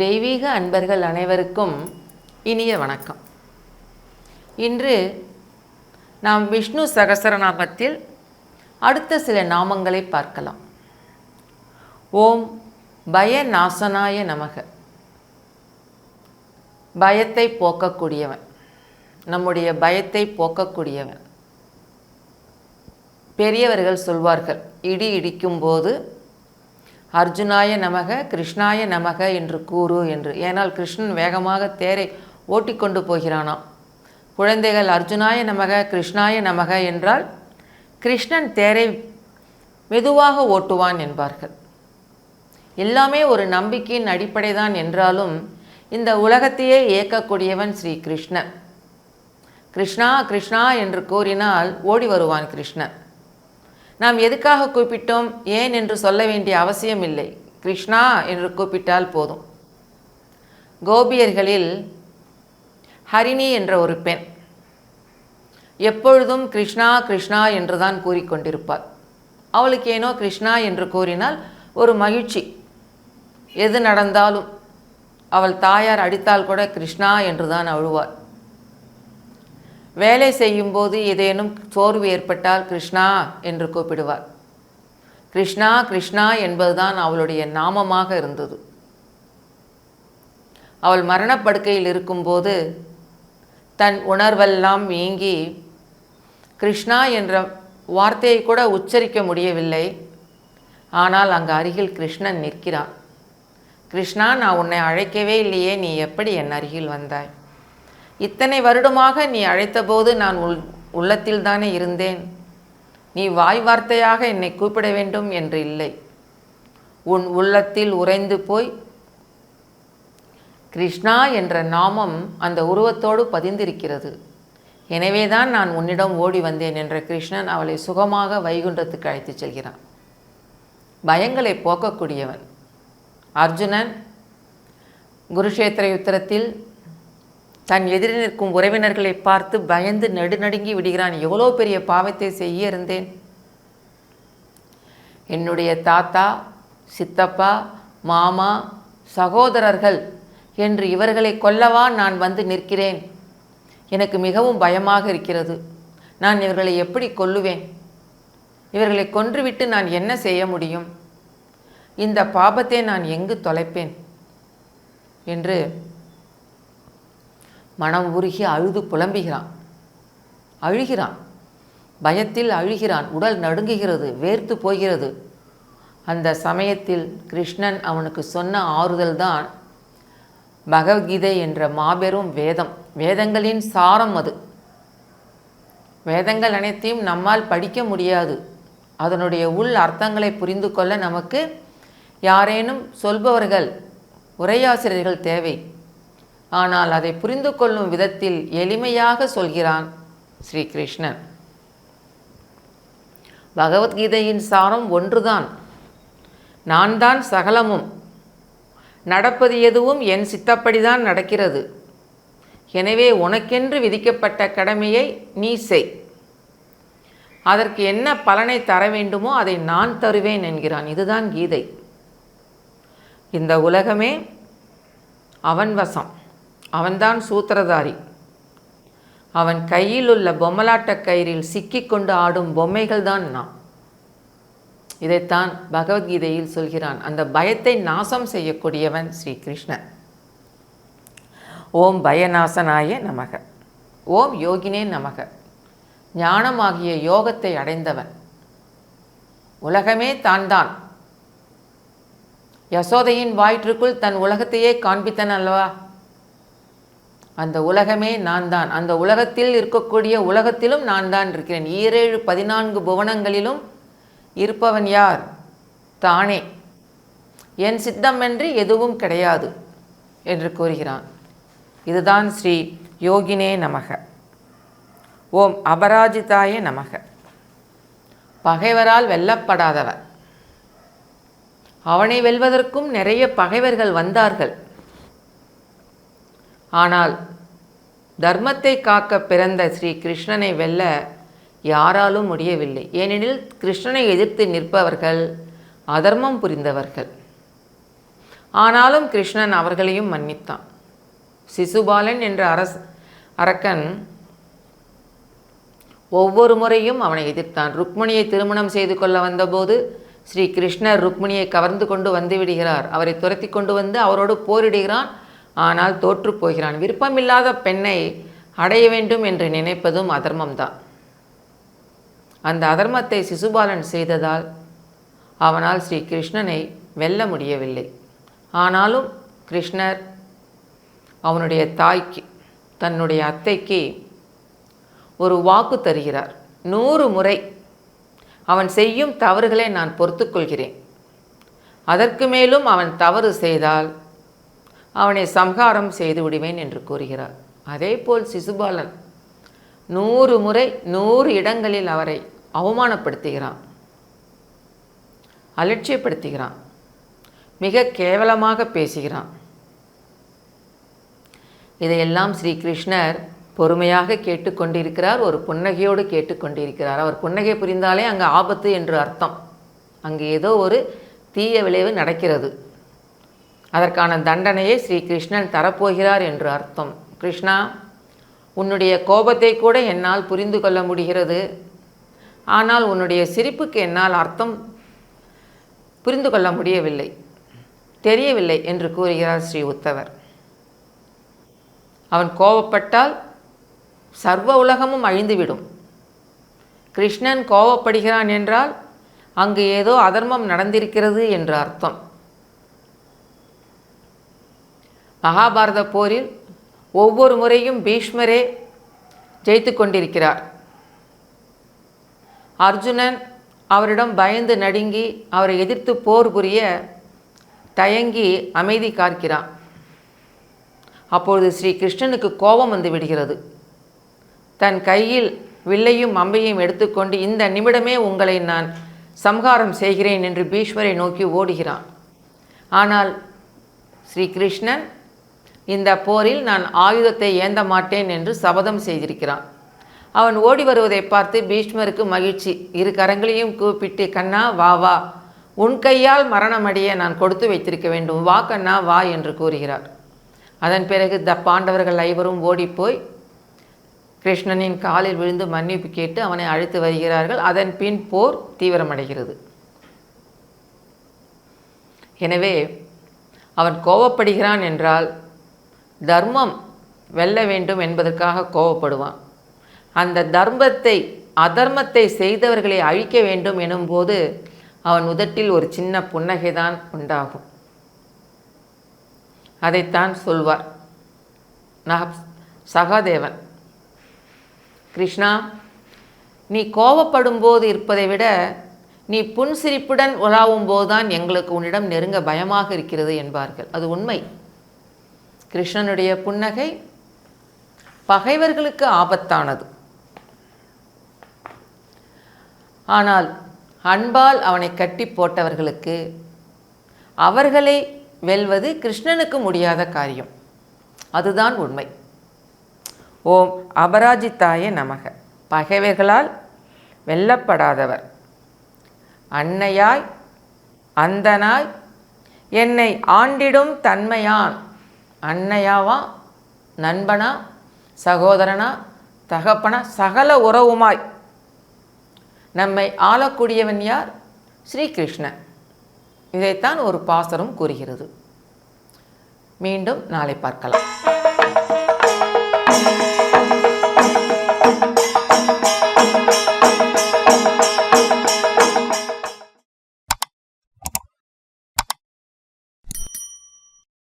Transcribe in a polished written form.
தெய்வீக அன்பர்கள் அனைவருக்கும் இனிய வணக்கம். இன்று நாம் விஷ்ணு சகஸ்ரநாமத்தில் அடுத்த சில நாமங்களை பார்க்கலாம். ஓம் பயநாசனாய நமக. பயத்தை போக்கக்கூடியவன், நம்முடைய பயத்தை போக்கக்கூடியவன். பெரியவர்கள் சொல்வார்கள், இடி இடிக்கும்போது அர்ஜுனாய நமக கிருஷ்ணாய நமக என்று கூறு என்று. ஏனால் கிருஷ்ணன் வேகமாக தேரை ஓட்டிக்கொண்டு போகிறானாம். குழந்தைகள் அர்ஜுனாய நமக கிருஷ்ணாய நமக என்றால் கிருஷ்ணன் தேரை மெதுவாக ஓட்டுவான் என்பார்கள். எல்லாமே ஒரு நம்பிக்கையின் அடிப்படை தான் என்றாலும் இந்த உலகத்தையே இயக்கக்கூடியவன் ஸ்ரீ கிருஷ்ணன். கிருஷ்ணா கிருஷ்ணா என்று கூறினால் ஓடி வருவான் கிருஷ்ணன். நாம் எதுக்காக கூப்பிட்டோம், ஏன் என்று சொல்ல வேண்டிய அவசியம் இல்லை. கிருஷ்ணா என்று கூப்பிட்டால் போதும். கோபியர்களில் ஹரிணி என்ற ஒரு பெண் எப்பொழுதும் கிருஷ்ணா கிருஷ்ணா என்று தான் கூறிக்கொண்டிருப்பாள். அவளுக்கு ஏனோ கிருஷ்ணா என்று கூறினால் ஒரு மகிழ்ச்சி. எது நடந்தாலும் அவள் தாயார் அடித்தால் கூட கிருஷ்ணா என்று தான் அழுவாள். வேலை செய்யும்போது ஏதேனும் சோர்வு ஏற்பட்டால் கிருஷ்ணா என்று கூப்பிடுவாள். கிருஷ்ணா கிருஷ்ணா என்பதுதான் அவளுடைய நாமமாக இருந்தது. அவள் மரணப்படுக்கையில் இருக்கும்போது தன் உணர்வெல்லாம் நீங்கி கிருஷ்ணா என்ற வார்த்தையை கூட உச்சரிக்க முடியவில்லை. ஆனால் அங்கு அருகில் கிருஷ்ணன் நிற்கிறான். கிருஷ்ணா, நான் உன்னை அழைக்கவே இல்லையே, நீ எப்படி என் அருகில் வந்தாய்? இத்தனை வருடமாக நீ அழைத்தபோது நான் உள்ளத்தில் தானே இருந்தேன். நீ வாய் வார்த்தையாக என்னை கூப்பிட வேண்டும் என்று இல்லை. உன் உள்ளத்தில் உறைந்து போய் கிருஷ்ணா என்ற நாமம் அந்த உருவத்தோடு பதிந்திருக்கிறது. எனவேதான் நான் உன்னிடம் ஓடி வந்தேன் என்ற கிருஷ்ணன் அவளை சுகமாக வைகுண்டத்துக்கு அழைத்துச் செல்கிறான். பயங்களை போக்கக்கூடியவன் அர்ஜுனன் குருஷேத்திர யுத்தத்தில் தன் எதிரில் நிற்கும் உறவினர்களை பார்த்து பயந்து நடுநடுங்கி விடுகிறான். எவ்வளோ பெரிய பாவத்தை செய்ய இருந்தேன். என்னுடைய தாத்தா, சித்தப்பா, மாமா, சகோதரர்கள் என்று இவர்களை கொல்லவா நான் வந்து நிற்கிறேன்? எனக்கு மிகவும் பயமாக இருக்கிறது. நான் இவர்களை எப்படி கொல்லுவேன்? இவர்களை கொன்றுவிட்டு நான் என்ன செய்ய முடியும்? இந்த பாபத்தை நான் எங்கு தொலைப்பேன் என்று மனம் உருகி அழுது புலம்புகிறான். அழுகிறான், பயத்தில் அழுகிறான். உடல் நடுங்குகிறது, வேர்த்து போகிறது. அந்த சமயத்தில் கிருஷ்ணன் அவனுக்கு சொன்ன ஆறுதல் தான் பகவத்கீதை என்ற மாபெரும் வேதம். வேதங்களின் சாரம் அது. வேதங்கள் அனைத்தையும் நம்மால் படிக்க முடியாது. அதனுடைய உள் அர்த்தங்களை புரிந்து கொள்ள நமக்கு யாரேனும் சொல்பவர்கள், உரையாசிரியர்கள் தேவை. ஆனால் அதை புரிந்து கொள்ளும் விதத்தில் எளிமையாக சொல்கிறான் ஸ்ரீ கிருஷ்ணன். பகவத்கீதையின் சாரம் ஒன்றுதான். நான் தான் சகலமும், நடப்பது எதுவும் என் சித்தப்படிதான் நடக்கிறது. எனவே உனக்கென்று விதிக்கப்பட்ட கடமையை நீ செய். அதற்கு என்ன பலனை தர வேண்டுமோ அதை நான் தருவேன் என்கிறான். இதுதான் கீதை. இந்த உலகமே அவன் வசம். அவன்தான் சூத்திரதாரி. அவன் கையில் உள்ள பொம்மலாட்ட கயிறில் சிக்கிக்கொண்டு ஆடும் பொம்மைகள் தான் நாம். இதைத்தான் பகவத்கீதையில் சொல்கிறான். அந்த பயத்தை நாசம் செய்யக்கூடியவன் ஸ்ரீ கிருஷ்ணன். ஓம் பயநாசனாய நமக. ஓம் யோகினே நமக. ஞானமாகிய யோகத்தை அடைந்தவன். உலகமே தான். யசோதையின் வயிற்றுக்குள் தன் உலகத்தையே காண்பித்தன் அல்லவா? அந்த உலகமே நான் தான். அந்த உலகத்தில் இருக்கக்கூடிய உலகத்திலும் நான் தான் இருக்கிறேன். 14 புவனங்களிலும் இருப்பவன் யார்? தானே. என் சித்தமின்றி எதுவும் கிடையாது என்று கூறுகிறான். இதுதான் ஸ்ரீ யோகினே நமக. ஓம் அபராஜிதாய நமக. பகைவரால் வெல்லப்படாதவர். அவனை வெல்வதற்கும் நிறைய பகைவர்கள் வந்தார்கள். ஆனால் தர்மத்தை காக்க பிறந்த ஸ்ரீ கிருஷ்ணனை வெல்ல யாராலும் முடியவில்லை. ஏனெனில் கிருஷ்ணனை எதிர்த்து நிற்பவர்கள் அதர்மம் புரிந்தவர்கள். ஆனாலும் கிருஷ்ணன் அவர்களையும் மன்னித்தான். சிசுபாலன் என்ற அரக்கன் ஒவ்வொரு முறையும் அவனை எதிர்த்தான். ருக்மிணியை திருமணம் செய்து கொள்ள வந்தபோது ஸ்ரீ கிருஷ்ணர் ருக்மிணியை கவர்ந்து கொண்டு வந்து விடுகிறார். அவரை துரத்தி கொண்டு வந்து அவரோடு போரிடுகிறான். ஆனால் தோற்று போகிறான். விருப்பமில்லாத பெண்ணை அடைய வேண்டும் என்று நினைப்பதும் அதர்மம்தான். அந்த அதர்மத்தை சிசுபாலன் செய்ததால் அவனால் ஸ்ரீ கிருஷ்ணனை வெல்ல முடியவில்லை. ஆனாலும் கிருஷ்ணர் அவனுடைய தாய்க்கு, தன்னுடைய அத்தைக்கு ஒரு வாக்கு தருகிறார். 100 முறை அவன் செய்யும் தவறுகளை நான் பொறுத்துக்கொள்கிறேன். அதற்கு மேலும் அவன் தவறு செய்தால் அவனை சம்ஹாரம் செய்து விடுவேன் என்று கூறுகிறார். அதேபோல் சிசுபாலன் 100 முறை 100 இடங்களில் அவரை அவமானப்படுத்துகிறான், அலட்சியப்படுத்துகிறான், மிக கேவலமாக பேசுகிறான். இதையெல்லாம் ஸ்ரீ கிருஷ்ணர் பொறுமையாக கேட்டுக்கொண்டிருக்கிறார். ஒரு புன்னகையோடு கேட்டுக்கொண்டிருக்கிறார். அவர் புன்னகை புரிந்தாலே அங்கே ஆபத்து என்று அர்த்தம். அங்கே ஏதோ ஒரு தீய விளைவு நடக்கிறது. அதற்கான தண்டனையை ஸ்ரீ கிருஷ்ணன் தரப்போகிறார் என்று அர்த்தம். கிருஷ்ணா, உன்னுடைய கோபத்தை கூட என்னால் புரிந்து கொள்ள முடிகிறது. ஆனால் உன்னுடைய சிரிப்புக்கு என்னால் அர்த்தம் புரிந்து கொள்ள முடியவில்லை, தெரியவில்லை என்று கூறுகிறார் ஸ்ரீ உத்தவர். அவன் கோபப்பட்டால் சர்வ உலகமும் அழிந்துவிடும். கிருஷ்ணன் கோபப்படுகிறான் என்றால் அங்கு ஏதோ அதர்மம் நடந்திருக்கிறது என்று அர்த்தம். மகாபாரத போரில் ஒவ்வொரு முறையும் பீஷ்மரே ஜெயித்து கொண்டிருக்கிறார். அர்ஜுனன் அவரிடம் பயந்து நடுங்கி அவரை எதிர்த்து போர் புரிய தயங்கி அமைதி காக்கிறான். அப்பொழுது ஸ்ரீ கிருஷ்ணனுக்கு கோபம் வந்து விடுகிறது. தன் கையில் வில்லையும் அம்பையும் எடுத்துக்கொண்டு இந்த நிமிடமே உங்களை நான் சம்ஹாரம் செய்கிறேன் என்று பீஷ்மரை நோக்கி ஓடுகிறான். ஆனால் ஸ்ரீ கிருஷ்ணன் இந்த போரில் நான் ஆயுதத்தை ஏந்த மாட்டேன் என்று சபதம் செய்திருக்கிறான். அவன் ஓடி வருவதை பார்த்து பீஷ்மருக்கு மகிழ்ச்சி. 2 கரங்களையும் கூப்பிட்டு, கண்ணா வா வா, உன் கையால் மரணமடைய நான் கொடுத்து வைத்திருக்க வேண்டும், வா கண்ணா வா என்று கூறுகிறார். அதன் பிறகு பாண்டவர்கள் 5 ஓடிப்போய் கிருஷ்ணனின் காலில் விழுந்து மன்னிப்பு கேட்டு அவனை அழைத்து வருகிறார்கள். அதன் பின் போர் தீவிரமடைகிறது. எனவே அவன் கோபப்படுகிறான் என்றால் தர்மம் வெல்ல வேண்டும் என்பதற்காக கோபப்படுவான். அந்த அதர்மத்தை செய்தவர்களை அழிக்க வேண்டும் எனும்போது அவன் உதட்டில் ஒரு சின்ன புன்னகைதான் உண்டாகும். அதைத்தான் சொல்வார் சகாதேவன். கிருஷ்ணா, நீ கோபப்படும் போது இருப்பதை விட நீ புன்சிரிப்புடன் உலாவும் போதுதான் எங்களுக்கு உன்னிடம் நெருங்க பயமாக இருக்கிறது என்பார்கள். அது உண்மை. கிருஷ்ணனுடைய புன்னகை பகைவர்களுக்கு ஆபத்தானது. ஆனால் அன்பால் அவனை கட்டி போட்டவர்களுக்கு அவர்களை வெல்வது கிருஷ்ணனுக்கு முடியாத காரியம். அதுதான் உண்மை. ஓம் அபராஜிதாய நமக. பகைவர்களால் வெல்லப்படாதவர், அன்னையாய் அந்தனாய் என்னை ஆண்டிடும் தன்மையான். அன்னையாவா, நண்பனா, சகோதரனா, தகப்பனா, சகல உறவுமாய் நம்மை ஆளக்கூடியவன் யார்? ஸ்ரீகிருஷ்ணன். இதைத்தான் ஒரு பாசுரம் கூறுகிறது. மீண்டும் நாளை பார்க்கலாம்.